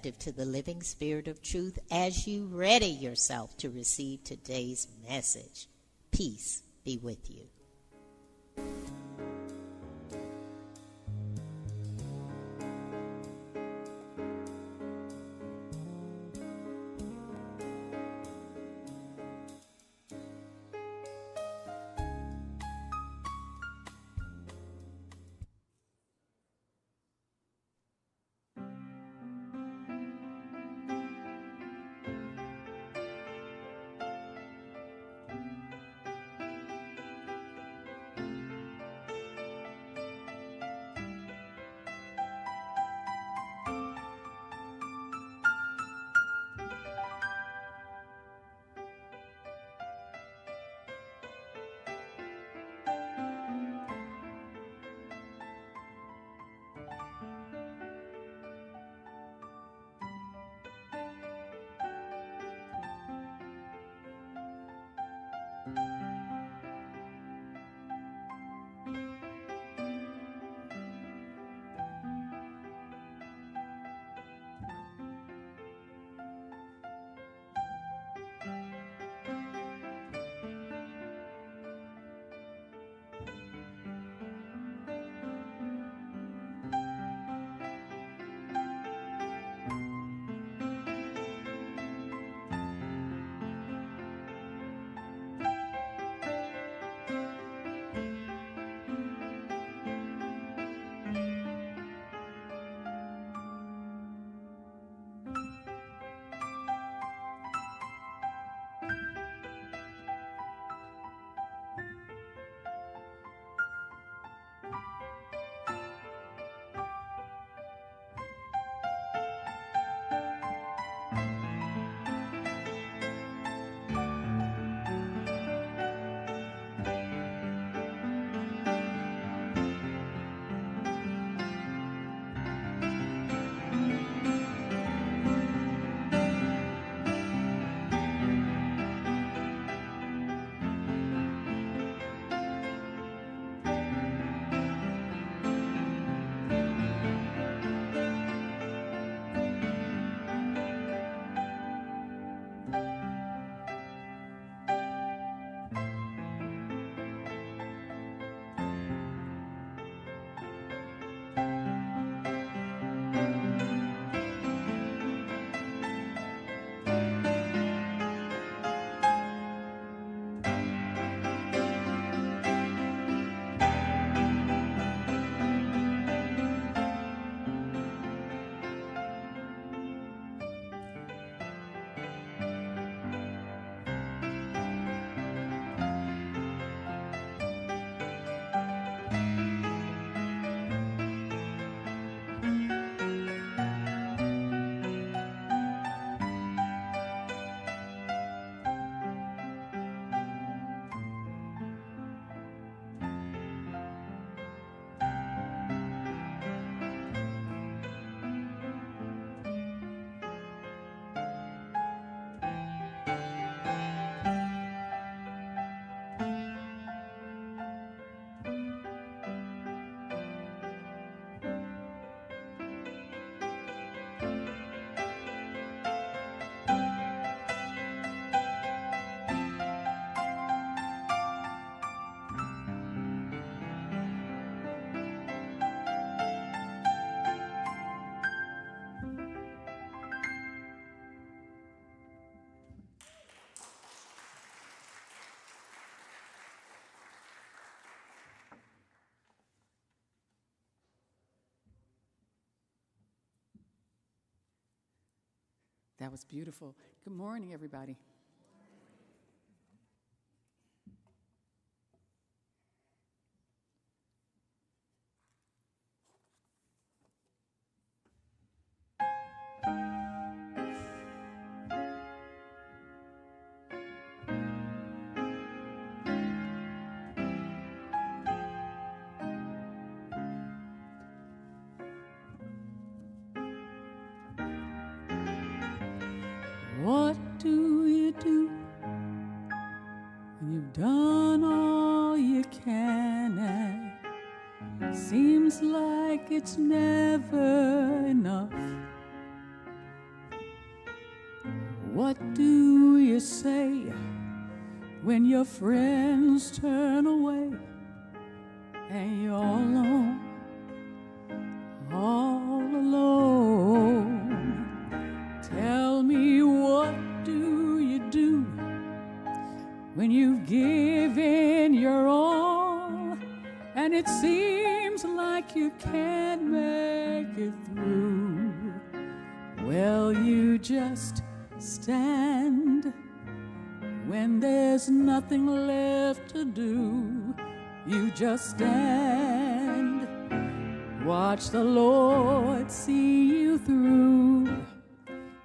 to the living spirit of truth as you ready yourself to receive today's message. Peace be with you. That was beautiful. Good morning, everybody. What do you do when you've done all you can and seems like it's never enough? What do you say when your friends turn away and you're all alone, all alone? Tell me, what do you do when you've given your all and it seems like you can't make it through? Well, you just stand when there's nothing left to do. You just stand, watch the Lord see you through.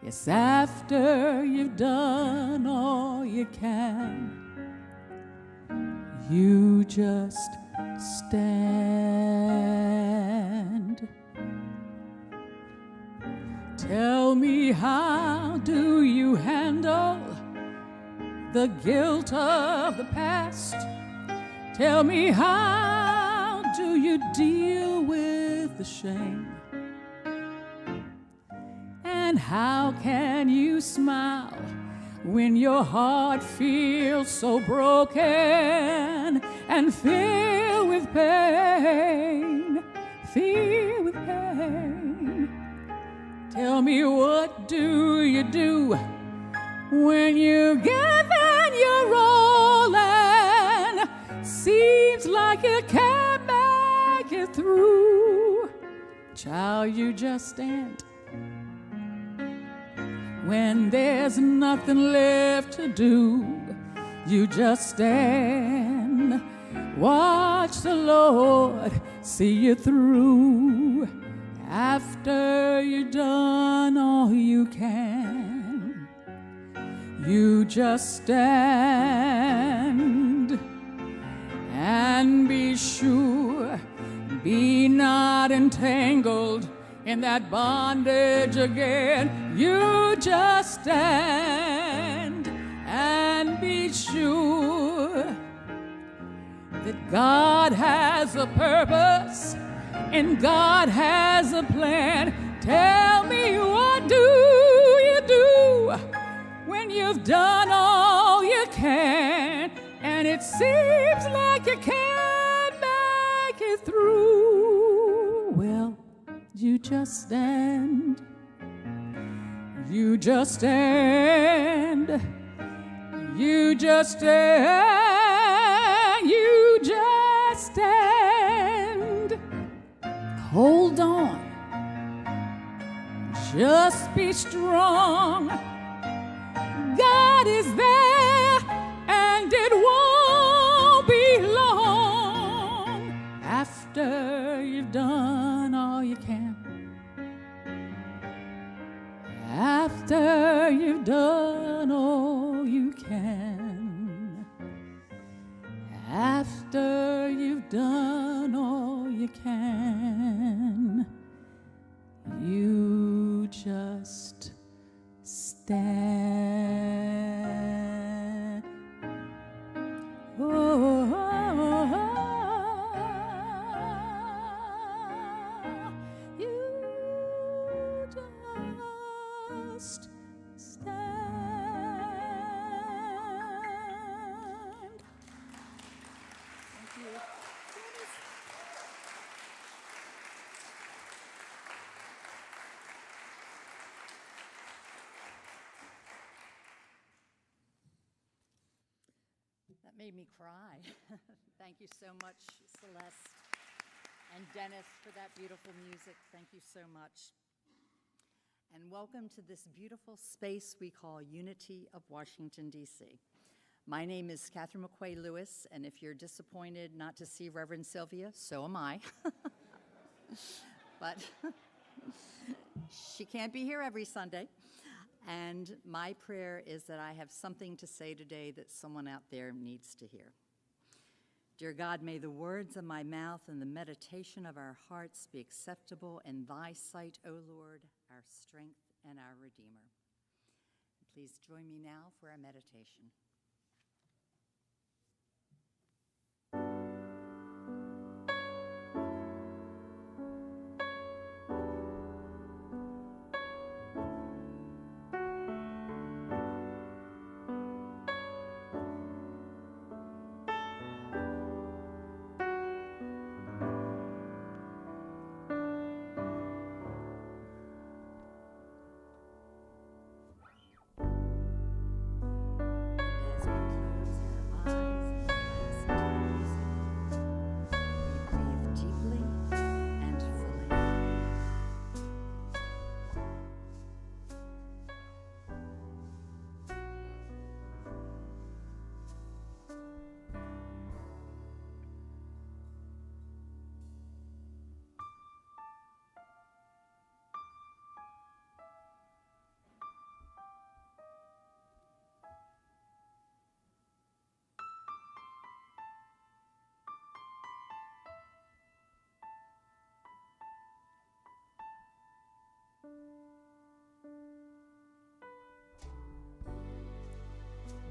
Yes, after you've done all you can, you just stand. Tell me, how do you handle the guilt of the past? Tell me, how do you deal with the shame? And how can you smile when your heart feels so broken and filled with pain, filled with pain? Tell me, what do you do when you've given your all and seems like you can't make it through? Child, you just stand when there's nothing left to do. You just stand, watch the Lord see you through. After you've done all you can, you just stand and be sure, be not entangled in that bondage again. You just stand and be sure that God has a purpose and God has a plan. Tell me, what do you do when you've done all you can and it seems like you can't make it through? Well, you just stand. You just stand. You just stand. You just stand. Hold on. Just be strong. God is there and it won't be long. After you've done all you can, after you've done all you can, after you've done all you can, you just stand. Oh, you just stand. Thank you. That made me cry. Thank you so much, Celeste and Dennis, for that beautiful music. Thank you so much. And welcome to this beautiful space we call Unity of Washington, D.C. My name is Katherine McQuay Lewis, and if you're disappointed not to see Reverend Sylvia, so am I. But she can't be here every Sunday. And my prayer is that I have something to say today that someone out there needs to hear. Dear God, may the words of my mouth and the meditation of our hearts be acceptable in thy sight, O Lord, our strength and our Redeemer. Please join me now for our meditation.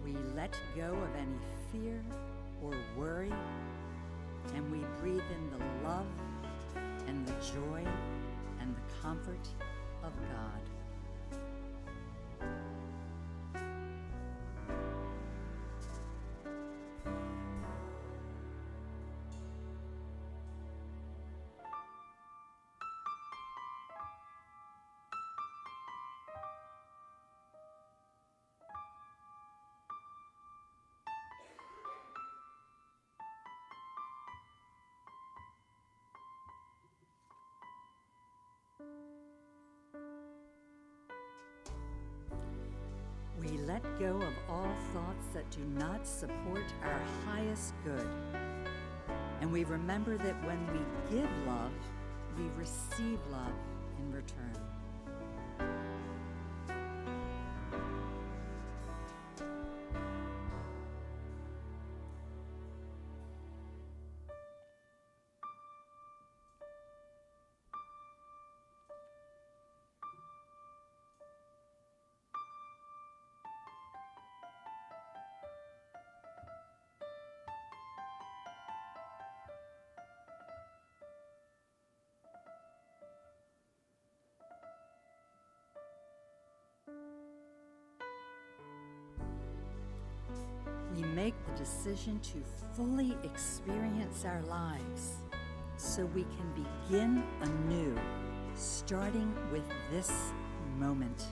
We let go of any fear or worry, and we breathe in the love and the joy and the comfort of God. We let go of all thoughts that do not support our highest good. And we remember that when we give love, we receive love in return. We make the decision to fully experience our lives so we can begin anew, starting with this moment.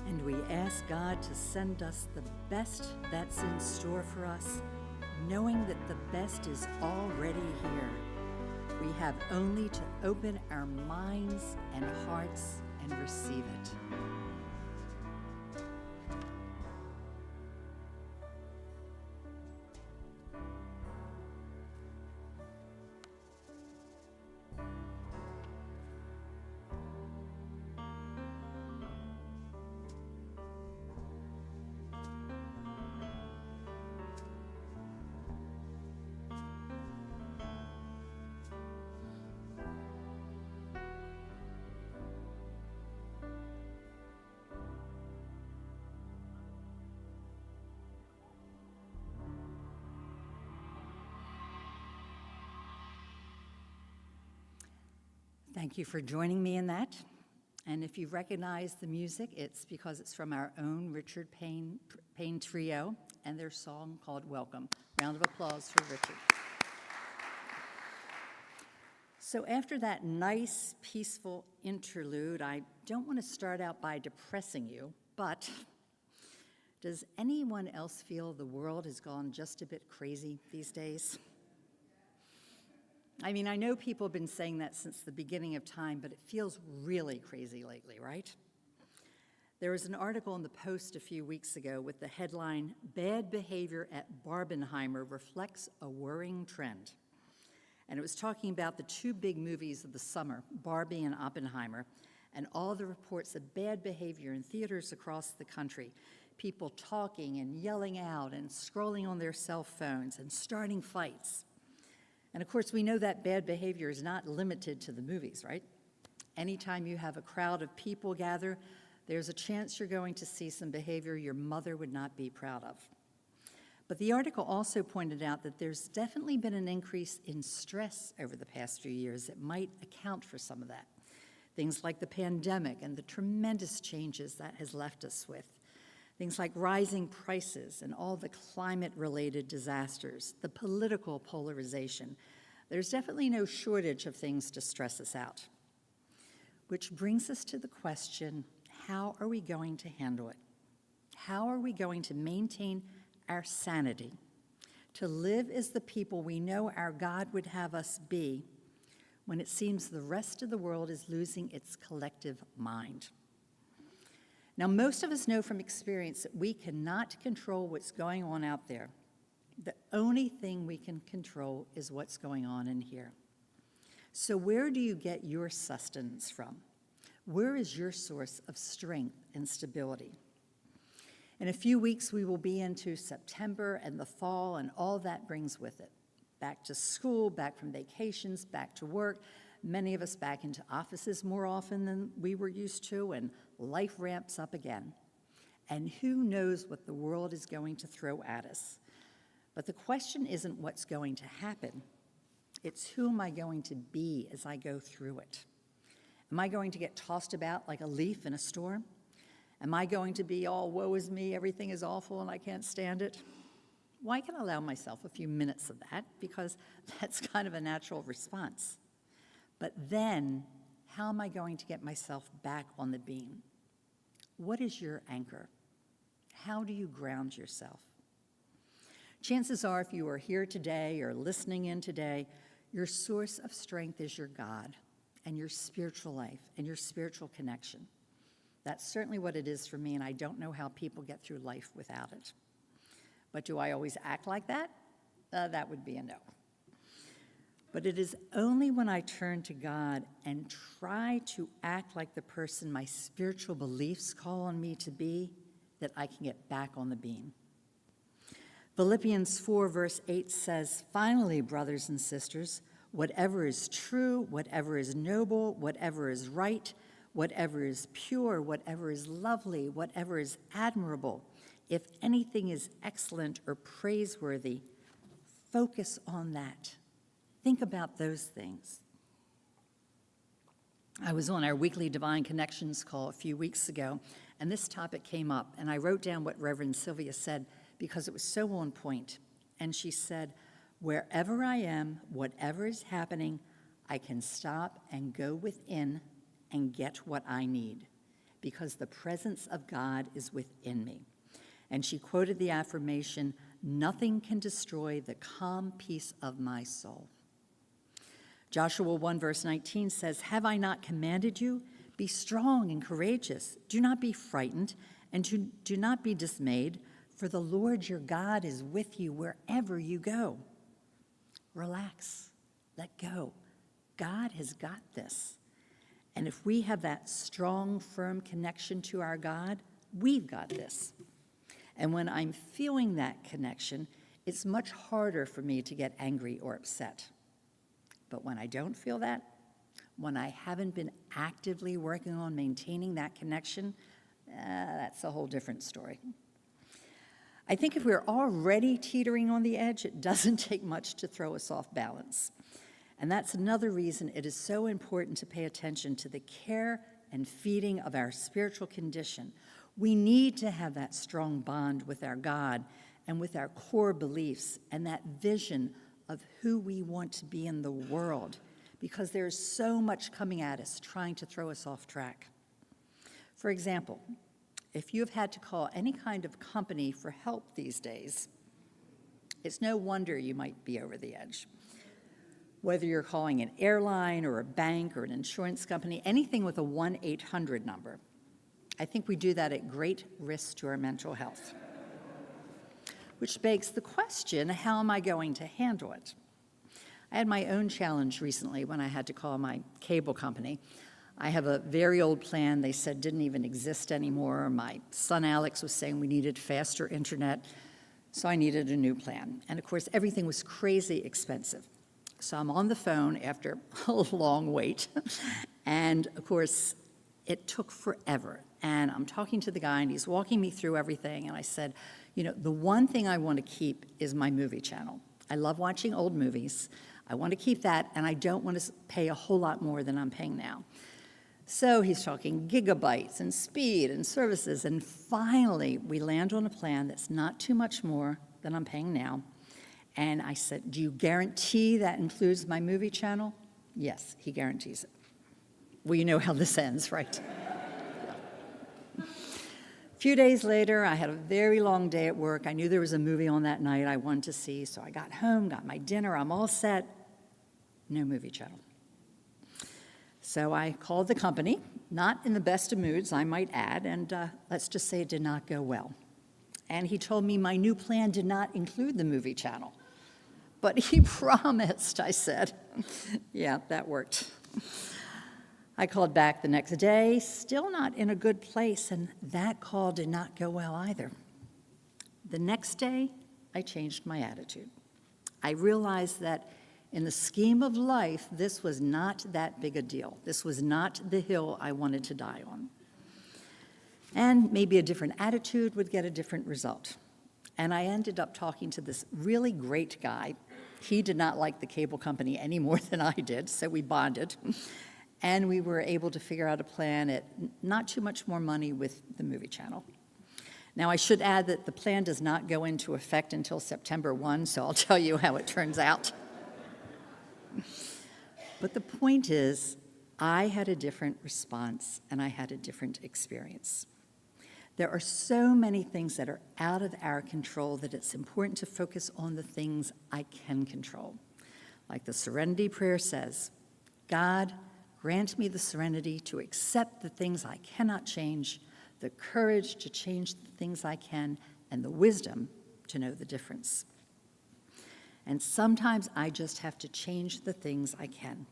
And we ask God to send us the best that's in store for us, knowing that the best is already here. We have only to open our minds and hearts and receive it. Thank you for joining me in that. And if you recognize the music, it's because it's from our own Richard Payne Trio and their song called Welcome. Round of applause for Richard. So after that nice, peaceful interlude, I don't want to start out by depressing you, but does anyone else feel the world has gone just a bit crazy these days? I mean, I know people have been saying that since the beginning of time, but it feels really crazy lately, right? There was an article in the Post a few weeks ago with the headline, "Bad Behavior at Barbenheimer Reflects a Worrying Trend." And it was talking about the two big movies of the summer, Barbie and Oppenheimer, and all the reports of bad behavior in theaters across the country. People talking and yelling out and scrolling on their cell phones and starting fights. And of course, we know that bad behavior is not limited to the movies, right? Anytime you have a crowd of people gather, there's a chance you're going to see some behavior your mother would not be proud of. But the article also pointed out that there's definitely been an increase in stress over the past few years that might account for some of that. Things like the pandemic and the tremendous changes that has left us with. Things like rising prices and all the climate-related disasters, the political polarization. There's definitely no shortage of things to stress us out. Which brings us to the question, how are we going to handle it? How are we going to maintain our sanity, to live as the people we know our God would have us be when it seems the rest of the world is losing its collective mind? Now, most of us know from experience that we cannot control what's going on out there. The only thing we can control is what's going on in here. So where do you get your sustenance from? Where is your source of strength and stability? In a few weeks, we will be into September and the fall, and all that brings with it. Back to school, back from vacations, back to work, many of us back into offices more often than we were used to, and life ramps up again. And who knows what the world is going to throw at us. But the question isn't what's going to happen. It's who am I going to be as I go through it? Am I going to get tossed about like a leaf in a storm? Am I going to be all woe is me, everything is awful and I can't stand it? Well, I can allow myself a few minutes of that because that's kind of a natural response. But then, how am I going to get myself back on the beam? What is your anchor? How do you ground yourself? Chances are, if you are here today or listening in today, your source of strength is your God and your spiritual life and your spiritual connection. That's certainly what it is for me, and I don't know how people get through life without it. But do I always act like that? That would be a no. But it is only when I turn to God and try to act like the person my spiritual beliefs call on me to be that I can get back on the beam. Philippians 4, verse 8 says, "Finally, brothers and sisters, whatever is true, whatever is noble, whatever is right, whatever is pure, whatever is lovely, whatever is admirable, if anything is excellent or praiseworthy, focus on that." Think about those things. I was on our weekly Divine Connections call a few weeks ago, and this topic came up, and I wrote down what Reverend Sylvia said because it was so on point. And she said, "Wherever I am, whatever is happening, I can stop and go within and get what I need because the presence of God is within me." And she quoted the affirmation, "Nothing can destroy the calm peace of my soul." Joshua 1 verse 19 says, "Have I not commanded you? Be strong and courageous. Do not be frightened and do not be dismayed, for the Lord your God is with you wherever you go." Relax, let go. God has got this. And if we have that strong, firm connection to our God, we've got this. And when I'm feeling that connection, it's much harder for me to get angry or upset. But when I don't feel that, when I haven't been actively working on maintaining that connection, that's a whole different story. I think if we're already teetering on the edge, it doesn't take much to throw us off balance. And that's another reason it is so important to pay attention to the care and feeding of our spiritual condition. We need to have that strong bond with our God and with our core beliefs and that vision of who we want to be in the world, because there's so much coming at us trying to throw us off track. For example, if you've had to call any kind of company for help these days, it's no wonder you might be over the edge. Whether you're calling an airline or a bank or an insurance company, anything with a 1-800 number, I think we do that at great risk to our mental health. Which begs the question, how am I going to handle it? I had my own challenge recently when I had to call my cable company. I have a very old plan they said didn't even exist anymore. My son Alex was saying we needed faster internet, so I needed a new plan. And of course, everything was crazy expensive. So I'm on the phone after a long wait, and of course, it took forever. And I'm talking to the guy, and he's walking me through everything, and I said, the one thing I want to keep is my movie channel. I love watching old movies. I want to keep that, and I don't want to pay a whole lot more than I'm paying now. So he's talking gigabytes and speed and services, and finally we land on a plan that's not too much more than I'm paying now. And I said, "Do you guarantee that includes my movie channel?" "Yes," he guarantees it. Well, you know how this ends, right? few days later, I had a very long day at work. I knew there was a movie on that night I wanted to see, so I got home, got my dinner, I'm all set. No movie channel. So I called the company, not in the best of moods, I might add, and let's just say it did not go well. And he told me my new plan did not include the movie channel. But he promised, I said. Yeah, that worked. I called back the next day, still not in a good place, and that call did not go well either. The next day, I changed my attitude. I realized that in the scheme of life, this was not that big a deal. This was not the hill I wanted to die on. And maybe a different attitude would get a different result. And I ended up talking to this really great guy. He did not like the cable company any more than I did, so we bonded. And we were able to figure out a plan at not too much more money with the movie channel. Now, I should add that the plan does not go into effect until September 1, so I'll tell you how it turns out. But the point is, I had a different response and I had a different experience. There are so many things that are out of our control that it's important to focus on the things I can control. Like the Serenity Prayer says, God, grant me the serenity to accept the things I cannot change, the courage to change the things I can, and the wisdom to know the difference. And sometimes I just have to change the things I can.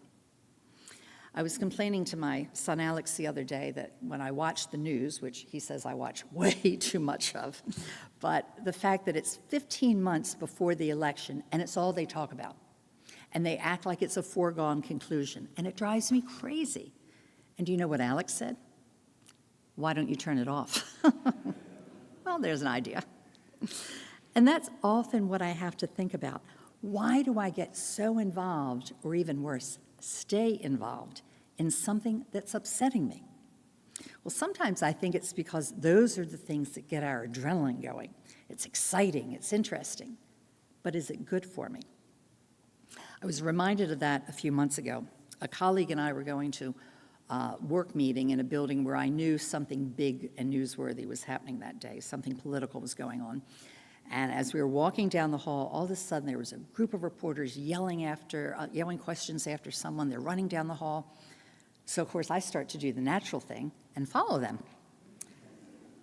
I was complaining to my son Alex the other day that when I watch the news, which he says I watch way too much of, but the fact that it's 15 months before the election and it's all they talk about. And they act like it's a foregone conclusion, and it drives me crazy. And do you know what Alex said? Why don't you turn it off? Well, there's an idea. And that's often what I have to think about. Why do I get so involved, or even worse, stay involved in something that's upsetting me? Well, sometimes I think it's because those are the things that get our adrenaline going. It's exciting, it's interesting, but is it good for me? I was reminded of that a few months ago. A colleague and I were going to a work meeting in a building where I knew something big and newsworthy was happening that day, something political was going on. And as we were walking down the hall, all of a sudden there was a group of reporters yelling questions after someone. They're running down the hall. So, of course, I start to do the natural thing and follow them.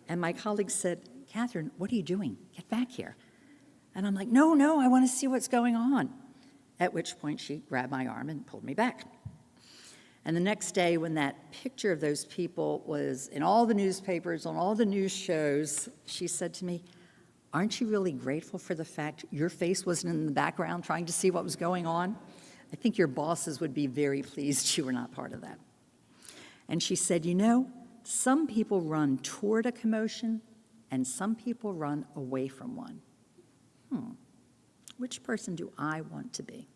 And my colleague said, Catherine, what are you doing? Get back here. And I'm like, no, I want to see what's going on. At which point she grabbed my arm and pulled me back. And the next day, when that picture of those people was in all the newspapers, on all the news shows, she said to me, aren't you really grateful for the fact your face wasn't in the background trying to see what was going on? I think your bosses would be very pleased you were not part of that. And she said, you know, some people run toward a commotion and some people run away from one. Which person do I want to be?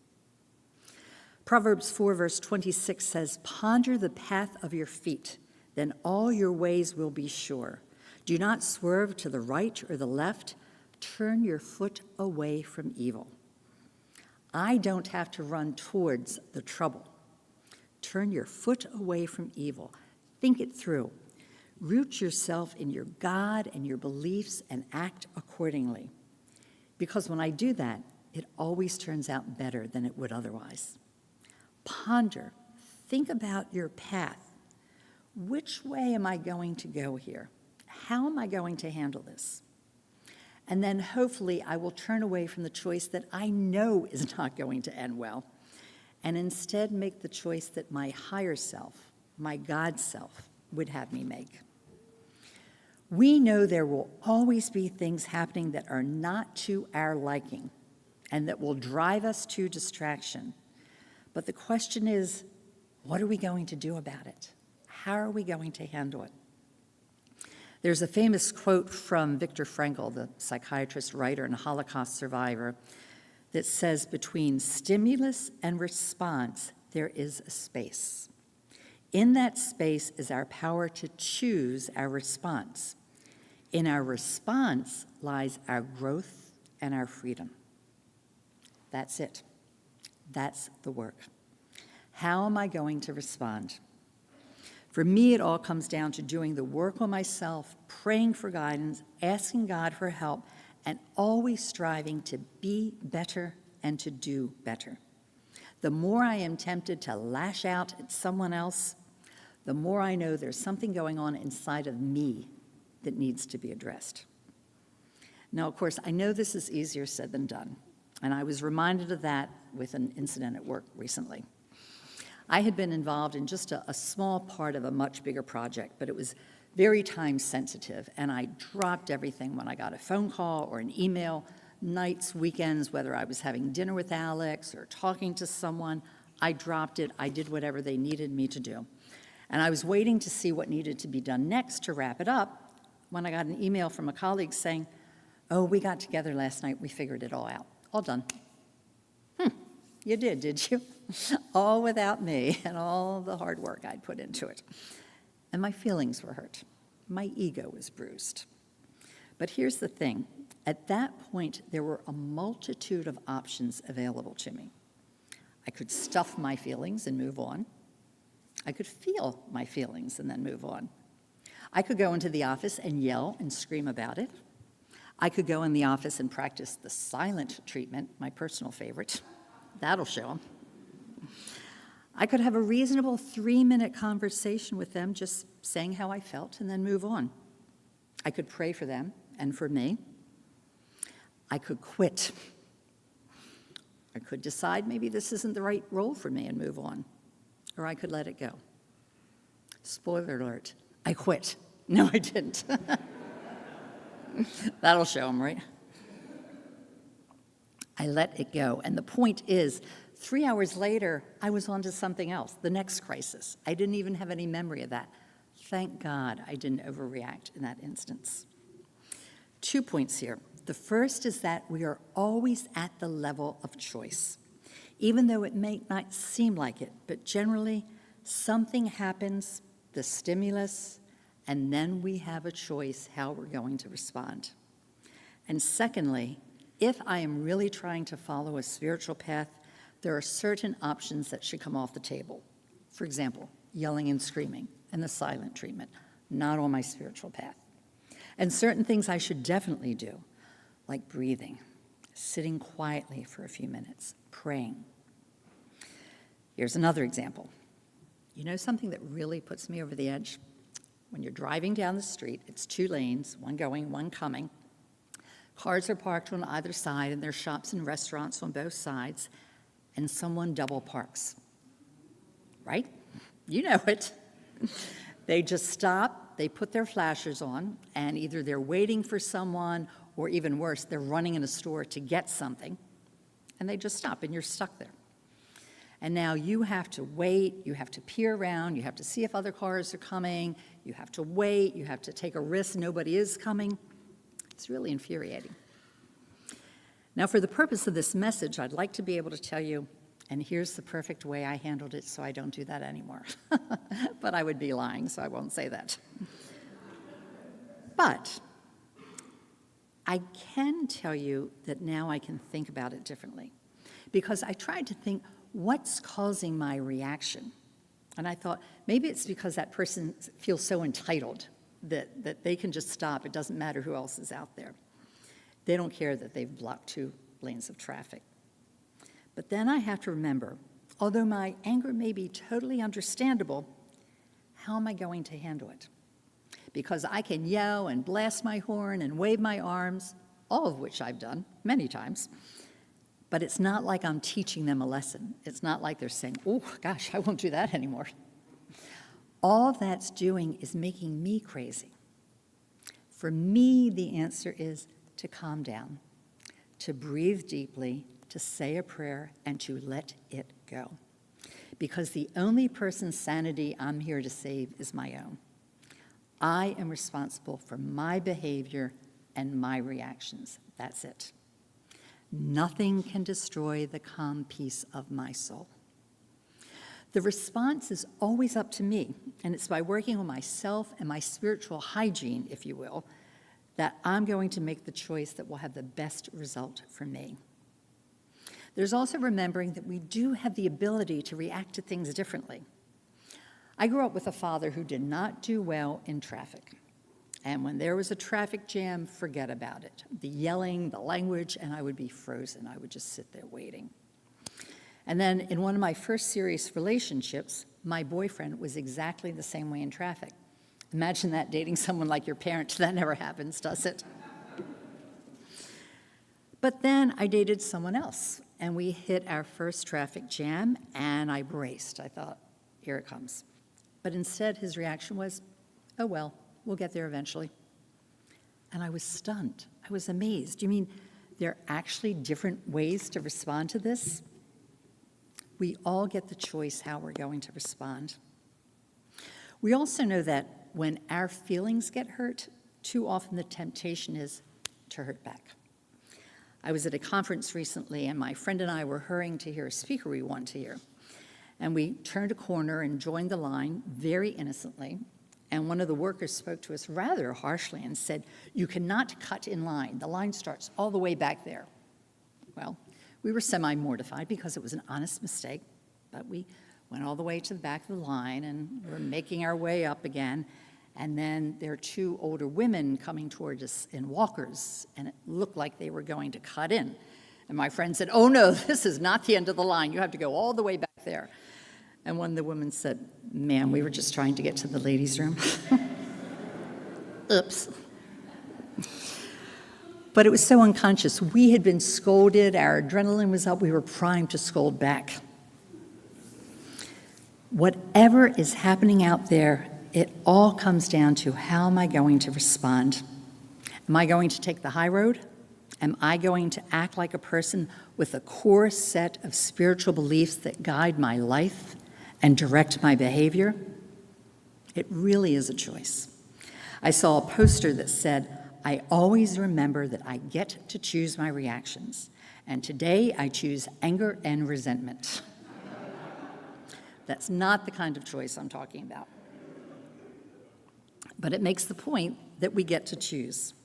Proverbs 4, verse 26 says, ponder the path of your feet, then all your ways will be sure. Do not swerve to the right or the left. Turn your foot away from evil. I don't have to run towards the trouble. Turn your foot away from evil. Think it through. Root yourself in your God and your beliefs and act accordingly. Because when I do that, it always turns out better than it would otherwise. Ponder, think about your path. Which way am I going to go here? How am I going to handle this? And then hopefully I will turn away from the choice that I know is not going to end well, and instead make the choice that my higher self, my God self, would have me make. We know there will always be things happening that are not to our liking and that will drive us to distraction. But the question is, what are we going to do about it? How are we going to handle it? There's a famous quote from Viktor Frankl, the psychiatrist, writer, and Holocaust survivor, that says, between stimulus and response, there is a space. In that space is our power to choose our response. In our response lies our growth and our freedom. That's it. That's the work. How am I going to respond? For me, it all comes down to doing the work on myself, praying for guidance, asking God for help, and always striving to be better and to do better. The more I am tempted to lash out at someone else, the more I know there's something going on inside of me that needs to be addressed. Now, of course, I know this is easier said than done, and I was reminded of that with an incident at work recently. I had been involved in just a small part of a much bigger project, but it was very time sensitive, and I dropped everything when I got a phone call or an email. Nights, weekends, whether I was having dinner with Alex or talking to someone, I dropped it. I did whatever they needed me to do. And I was waiting to see what needed to be done next to wrap it up when I got an email from a colleague saying, "Oh, we got together last night. We figured it all out. All done." You did you? All without me and all the hard work I'd put into it. And my feelings were hurt. My ego was bruised. But here's the thing. At that point, there were a multitude of options available to me. I could stuff my feelings and move on. I could feel my feelings and then move on. I could go into the office and yell and scream about it. I could go in the office and practice the silent treatment, my personal favorite. That'll show them. I could have a reasonable 3-minute conversation with them, just saying how I felt, and then move on. I could pray for them and for me. I could quit. I could decide maybe this isn't the right role for me and move on. Or I could let it go. Spoiler alert, I quit. No, I didn't. That'll show them, right? I let it go. And the point is, 3 hours later, I was on to something else, the next crisis. I didn't even have any memory of that. Thank God I didn't overreact in that instance. 2 points here. The first is that we are always at the level of choice, even though it may not seem like it, but generally something happens, the stimulus, and then we have a choice how we're going to respond. And secondly, if I am really trying to follow a spiritual path, there are certain options that should come off the table. For example, yelling and screaming and the silent treatment, not on my spiritual path. And certain things I should definitely do, like breathing, sitting quietly for a few minutes, praying. Here's another example. You know something that really puts me over the edge? When you're driving down the street, it's 2 lanes, one going, one coming. Cars are parked on either side, and there are shops and restaurants on both sides, and someone double parks. Right? You know it. They just stop, they put their flashers on, and either they're waiting for someone, or even worse, they're running in a store to get something, and they just stop, and you're stuck there. And now you have to wait, you have to peer around, you have to see if other cars are coming, you have to wait, you have to take a risk nobody is coming. It's really infuriating. Now, for the purpose of this message, I'd like to be able to tell you, and here's the perfect way I handled it, so I don't do that anymore. But I would be lying, so I won't say that. But I can tell you that now I can think about it differently, because I tried to think, what's causing my reaction? And I thought, maybe it's because that person feels so entitled that they can just stop. It doesn't matter who else is out there. They don't care that they've blocked 2 lanes of traffic. But then I have to remember, although my anger may be totally understandable, how am I going to handle it? Because I can yell and blast my horn and wave my arms, all of which I've done many times, but it's not like I'm teaching them a lesson. It's not like they're saying, "Oh, gosh, I won't do that anymore." All that's doing is making me crazy. For me, the answer is to calm down, to breathe deeply, to say a prayer, and to let it go. Because the only person's sanity I'm here to save is my own. I am responsible for my behavior and my reactions. That's it. Nothing can destroy the calm peace of my soul. The response is always up to me, and it's by working on myself and my spiritual hygiene, if you will, that I'm going to make the choice that will have the best result for me. There's also remembering that we do have the ability to react to things differently. I grew up with a father who did not do well in traffic. And when there was a traffic jam, forget about it. The yelling, the language, and I would be frozen. I would just sit there waiting. And then in one of my first serious relationships, my boyfriend was exactly the same way in traffic. Imagine that, dating someone like your parent. That never happens, does it? But then I dated someone else, and we hit our first traffic jam, and I braced. I thought, here it comes. But instead, his reaction was, oh, well, we'll get there eventually. And I was stunned. I was amazed. You mean there are actually different ways to respond to this? We all get the choice how we're going to respond. We also know that when our feelings get hurt, too often the temptation is to hurt back. I was at a conference recently, and my friend and I were hurrying to hear a speaker we wanted to hear. And we turned a corner and joined the line very innocently. And one of the workers spoke to us rather harshly and said, you cannot cut in line. The line starts all the way back there. Well, we were semi-mortified because it was an honest mistake, but we went all the way to the back of the line and we're making our way up again. And then there are two older women coming toward us in walkers, and it looked like they were going to cut in. And my friend said, oh no, this is not the end of the line. You have to go all the way back there. And one of the women said, ma'am, we were just trying to get to the ladies' room. Oops. But it was so unconscious. We had been scolded, our adrenaline was up, we were primed to scold back. Whatever is happening out there, it all comes down to how am I going to respond? Am I going to take the high road? Am I going to act like a person with a core set of spiritual beliefs that guide my life and direct my behavior? It really is a choice. I saw a poster that said, I always remember that I get to choose my reactions, and today I choose anger and resentment. That's not the kind of choice I'm talking about. But it makes the point that we get to choose.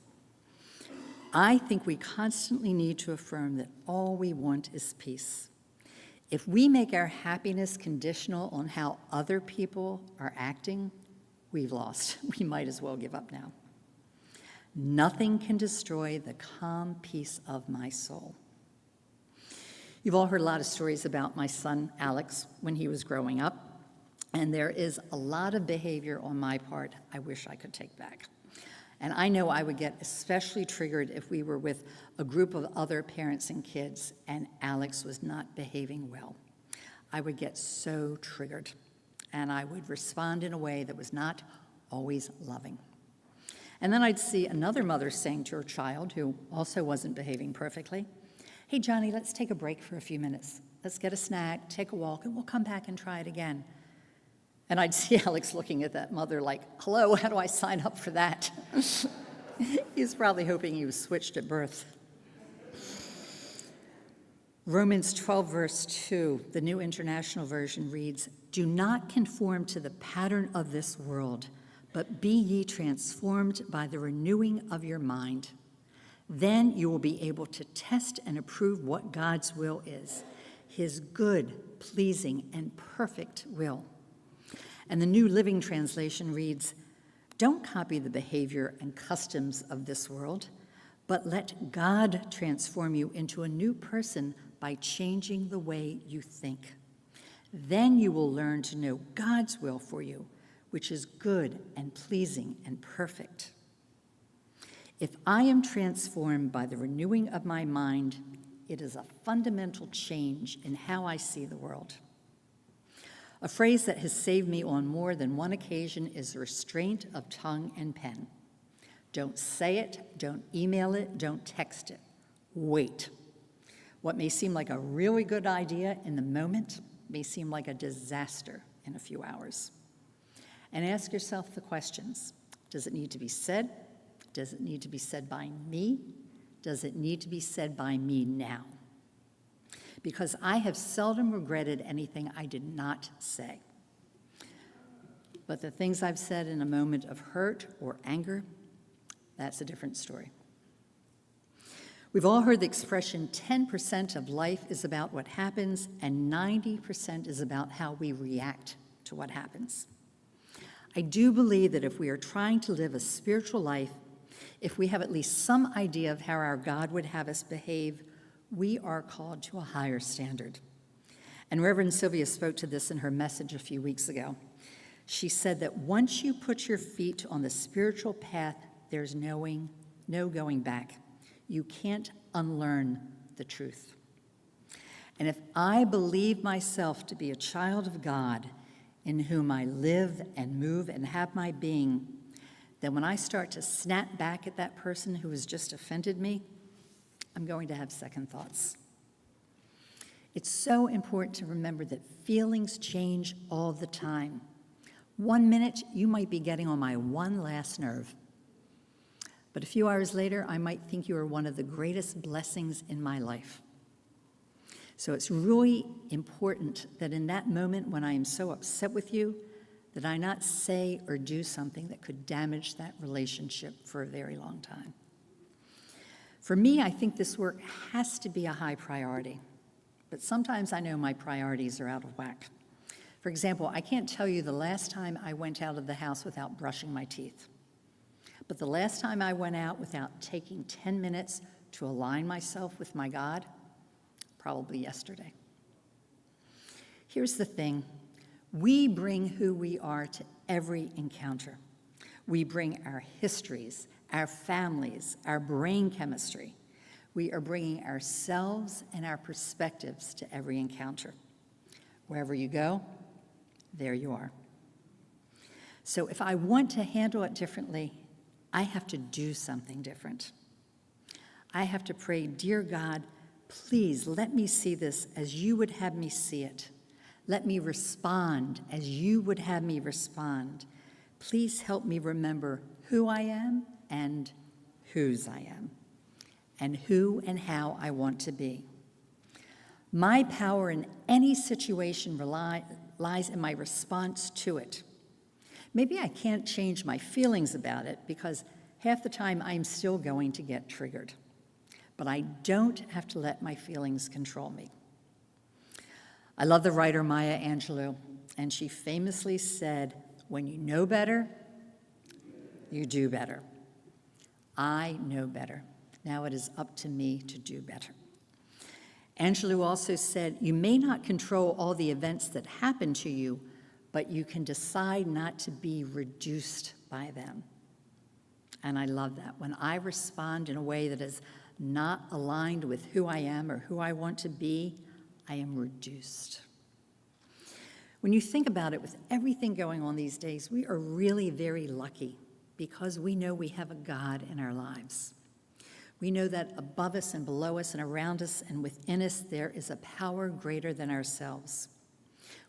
I think we constantly need to affirm that all we want is peace. If we make our happiness conditional on how other people are acting, we've lost. We might as well give up now. Nothing can destroy the calm peace of my soul. You've all heard a lot of stories about my son, Alex, when he was growing up. And there is a lot of behavior on my part I wish I could take back. And I know I would get especially triggered if we were with a group of other parents and kids and Alex was not behaving well. I would get so triggered, and I would respond in a way that was not always loving. And then I'd see another mother saying to her child, who also wasn't behaving perfectly, hey, Johnny, let's take a break for a few minutes. Let's get a snack, take a walk, and we'll come back and try it again. And I'd see Alex looking at that mother like, hello, how do I sign up for that? He's probably hoping he was switched at birth. Romans 12, verse 2, the New International Version reads, do not conform to the pattern of this world, but be ye transformed by the renewing of your mind. Then you will be able to test and approve what God's will is, his good, pleasing, and perfect will. And the New Living Translation reads, don't copy the behavior and customs of this world, but let God transform you into a new person by changing the way you think. Then you will learn to know God's will for you, which is good and pleasing and perfect. If I am transformed by the renewing of my mind, it is a fundamental change in how I see the world. A phrase that has saved me on more than one occasion is restraint of tongue and pen. Don't say it, don't email it, don't text it. Wait. What may seem like a really good idea in the moment may seem like a disaster in a few hours. And ask yourself the questions. Does it need to be said? Does it need to be said by me? Does it need to be said by me now? Because I have seldom regretted anything I did not say. But the things I've said in a moment of hurt or anger, that's a different story. We've all heard the expression 10% of life is about what happens and 90% is about how we react to what happens. I do believe that if we are trying to live a spiritual life, if we have at least some idea of how our God would have us behave, we are called to a higher standard. And Reverend Sylvia spoke to this in her message a few weeks ago. She said that once you put your feet on the spiritual path, there's no going back. You can't unlearn the truth. And if I believe myself to be a child of God, in whom I live and move and have my being, then when I start to snap back at that person who has just offended me, I'm going to have second thoughts. It's so important to remember that feelings change all the time. 1 minute, you might be getting on my one last nerve. But a few hours later, I might think you are one of the greatest blessings in my life. So it's really important that in that moment when I am so upset with you, that I not say or do something that could damage that relationship for a very long time. For me, I think this work has to be a high priority. But sometimes I know my priorities are out of whack. For example, I can't tell you the last time I went out of the house without brushing my teeth. But the last time I went out without taking 10 minutes to align myself with my God, probably yesterday. Here's the thing. We bring who we are to every encounter. We bring our histories, our families, our brain chemistry. We are bringing ourselves and our perspectives to every encounter. Wherever you go, there you are. So if I want to handle it differently, I have to do something different. I have to pray, dear God, please let me see this as you would have me see it. Let me respond as you would have me respond. Please help me remember who I am and whose I am, and who and how I want to be. My power in any situation lies in my response to it. Maybe I can't change my feelings about it because half the time I'm still going to get triggered. But I don't have to let my feelings control me. I love the writer Maya Angelou, and she famously said, when you know better, you do better. I know better. Now it is up to me to do better. Angelou also said, you may not control all the events that happen to you, but you can decide not to be reduced by them. And I love that. When I respond in a way that is not aligned with who I am or who I want to be, I am reduced. When you think about it, with everything going on these days, we are really very lucky because we know we have a God in our lives. We know that above us and below us and around us and within us, there is a power greater than ourselves.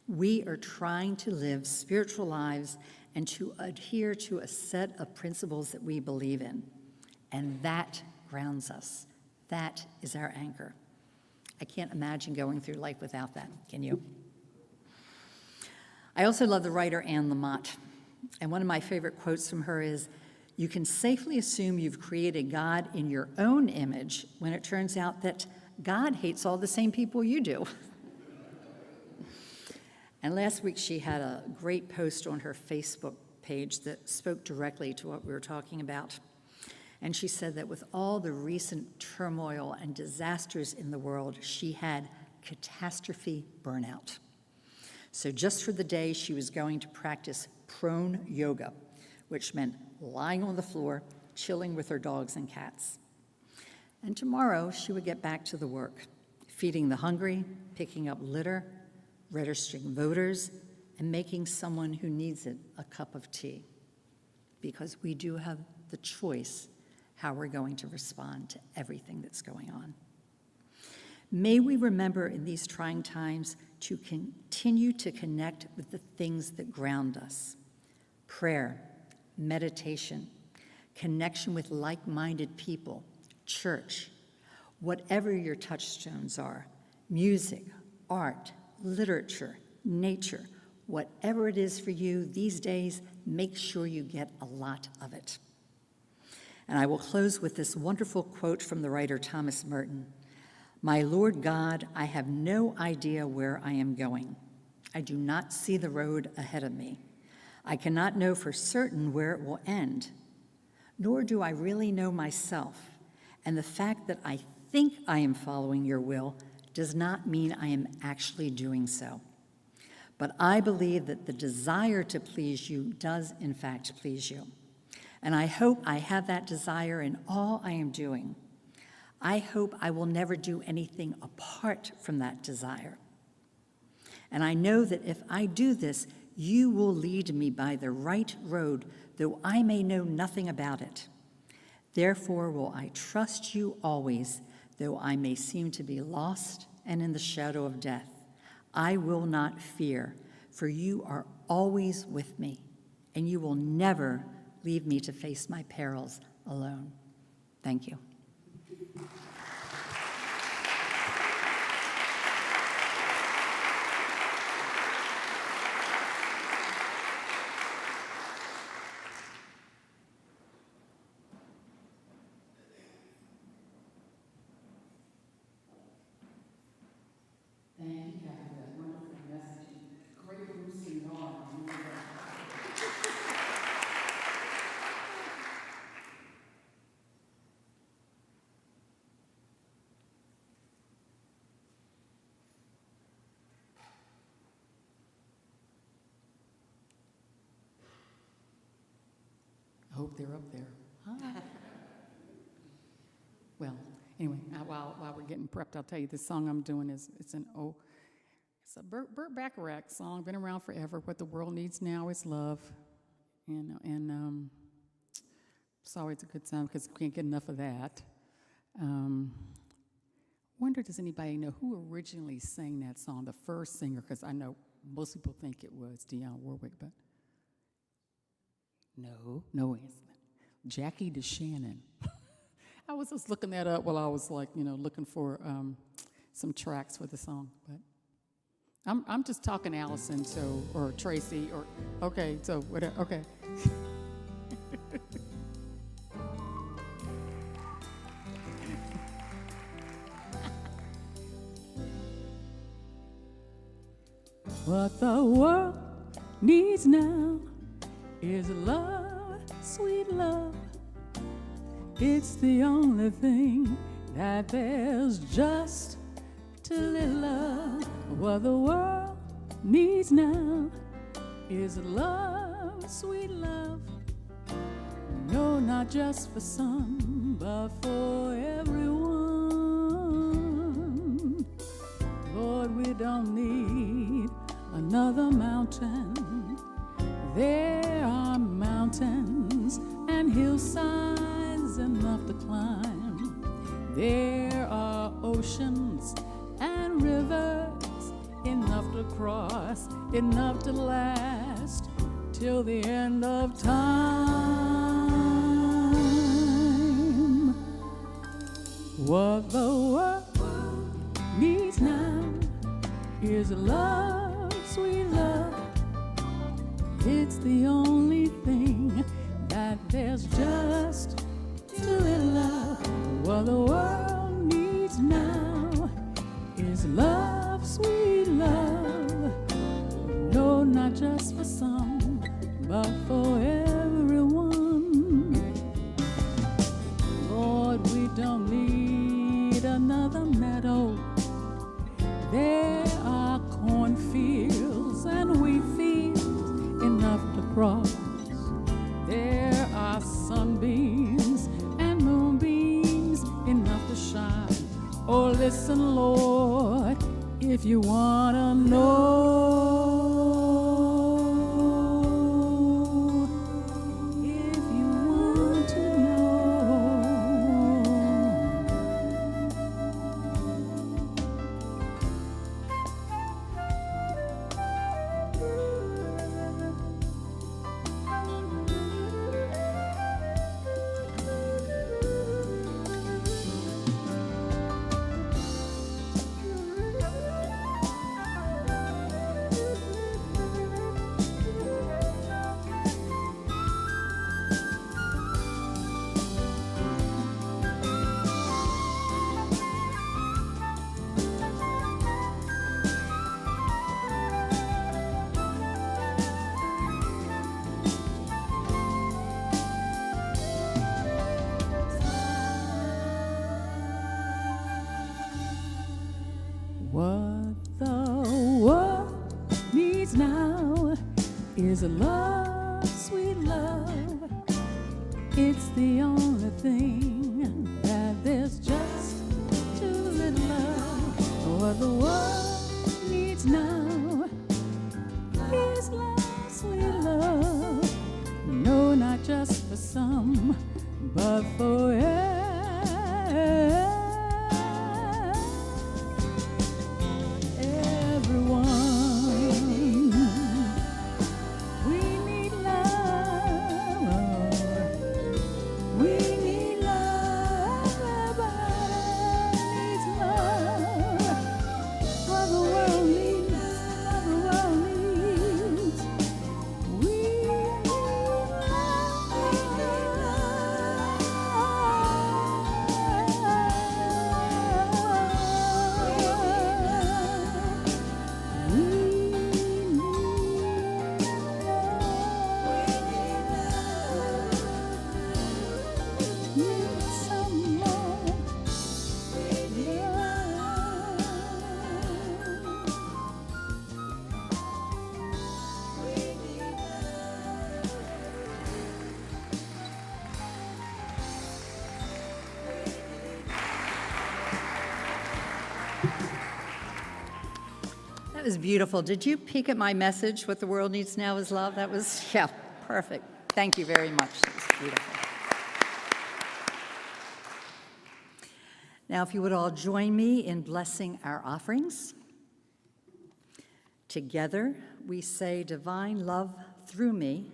We are trying to live spiritual lives and to adhere to a set of principles that we believe in. And that grounds us. That is our anchor. I can't imagine going through life without that. Can you? I also love the writer Anne Lamott. And one of my favorite quotes from her is, you can safely assume you've created God in your own image when it turns out that God hates all the same people you do. And last week she had a great post on her Facebook page that spoke directly to what we were talking about. And she said that with all the recent turmoil and disasters in the world, she had catastrophe burnout. So just for the day, she was going to practice prone yoga, which meant lying on the floor, chilling with her dogs and cats. And tomorrow, she would get back to the work, feeding the hungry, picking up litter, registering voters, and making someone who needs it a cup of tea. Because we do have the choice how we're going to respond to everything that's going on. May we remember in these trying times to continue to connect with the things that ground us. Prayer, meditation, connection with like-minded people, church, whatever your touchstones are, music, art, literature, nature, whatever it is for you these days, make sure you get a lot of it. And I will close with this wonderful quote from the writer Thomas Merton. My Lord God, I have no idea where I am going. I do not see the road ahead of me. I cannot know for certain where it will end, nor do I really know myself. And the fact that I think I am following your will does not mean I am actually doing so. But I believe that the desire to please you does, in fact, please you. And I hope I have that desire in all I am doing. I hope I will never do anything apart from that desire. And I know that if I do this, you will lead me by the right road, though I may know nothing about it. Therefore will I trust you always, though I may seem to be lost and in the shadow of death. I will not fear, for you are always with me, and you will never leave me to face my perils alone. Thank you. Thank you, Katherine, for that wonderful message. Great boosting on. I hope they're up there. Well, anyway, while we're getting prepped, I'll tell you this song I'm doing it's a Burt Bacharach song, been around forever. What the world needs now is love, and it's always a good song because we can't get enough of that. Wonder, does anybody know who originally sang that song? The first singer, because I know most people think it was Dionne Warwick, but no answer. Jackie DeShannon. I was just looking that up while I was looking for some tracks for the song. But I'm just talking Allison, or Tracy, or okay, so whatever. Okay. What the world needs now is love, sweet love. It's the only thing that there's just too little of. What the world needs now is love, sweet love. No, not just for some, but for everyone. Lord, we don't need another mountain. There are mountains and hillsides enough to climb. There are oceans and rivers enough to cross, enough to last till the end of time. What the world needs now is love, sweet love. It's the only thing that there's just too little of. What the world needs now is love, sweet love. No, not just for some, but for everyone. Lord, we don't need another meadow. There are cornfields and wheat fields enough to cross. There are sunbeams and moonbeams enough to shine. Oh, listen, Lord, if you want to know. If you want to know. is love, sweet love. It's the only thing that there's just too little of. What the world needs now is love, sweet love. No, not just for some, but for everyone. We need love. We need love. Everybody needs love. What the world needs, what the world needs. We need some more love. That was beautiful. Did you peek at my message, what the world needs now is love? That was, yeah, perfect. Thank you very much. That was beautiful. Now, if you would all join me in blessing our offerings. Together, we say, divine love through me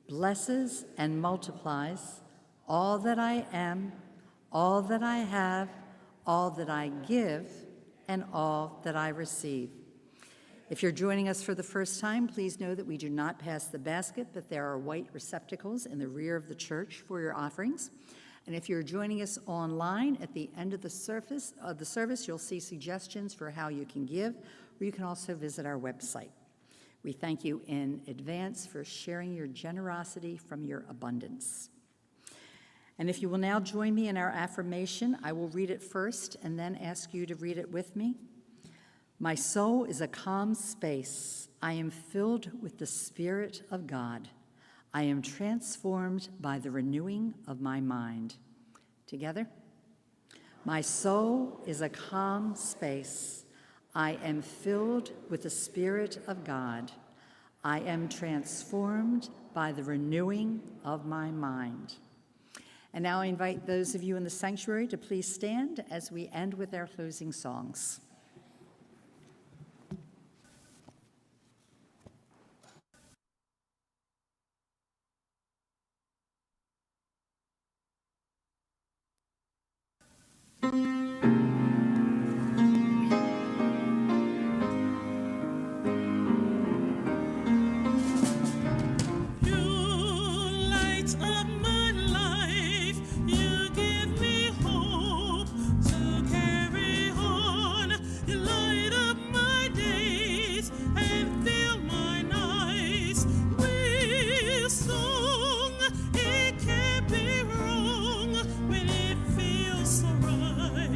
blesses and multiplies all that I am, all that I have, all that I give, and all that I receive. If you're joining us for the first time, please know that we do not pass the basket, but there are white receptacles in the rear of the church for your offerings. And if you're joining us online, at the end of the service, you'll see suggestions for how you can give, or you can also visit our website. We thank you in advance for sharing your generosity from your abundance. And if you will now join me in our affirmation, I will read it first and then ask you to read it with me. My soul is a calm space. I am filled with the Spirit of God. I am transformed by the renewing of my mind. Together? My soul is a calm space. I am filled with the Spirit of God. I am transformed by the renewing of my mind. And now I invite those of you in the sanctuary to please stand as we end with our closing songs. Song, it can't be wrong when it feels so right.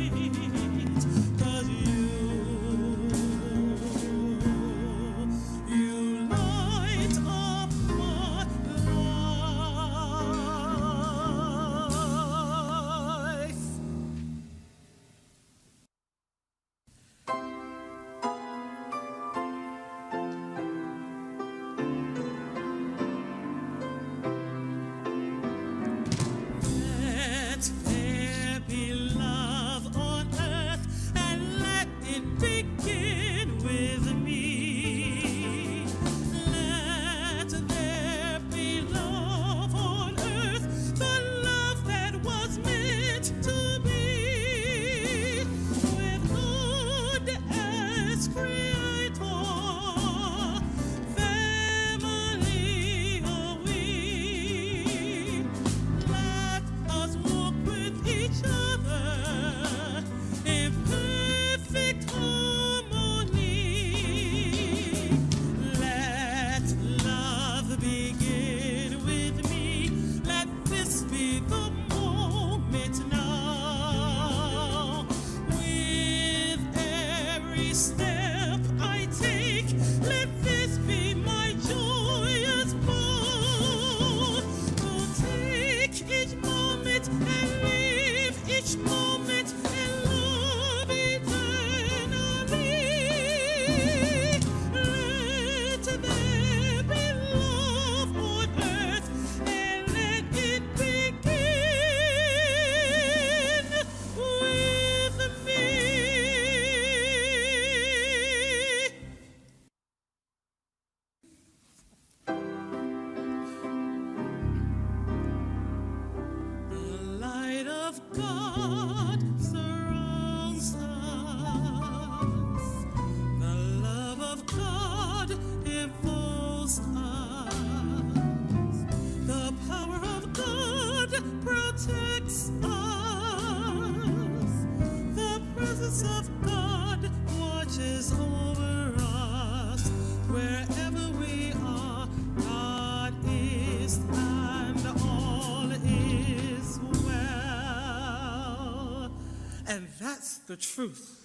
God surrounds us. The love of God enfolds us. The power of God protects us. The presence of God watches over us. Wherever we are, God is, and all is well. And that's the truth.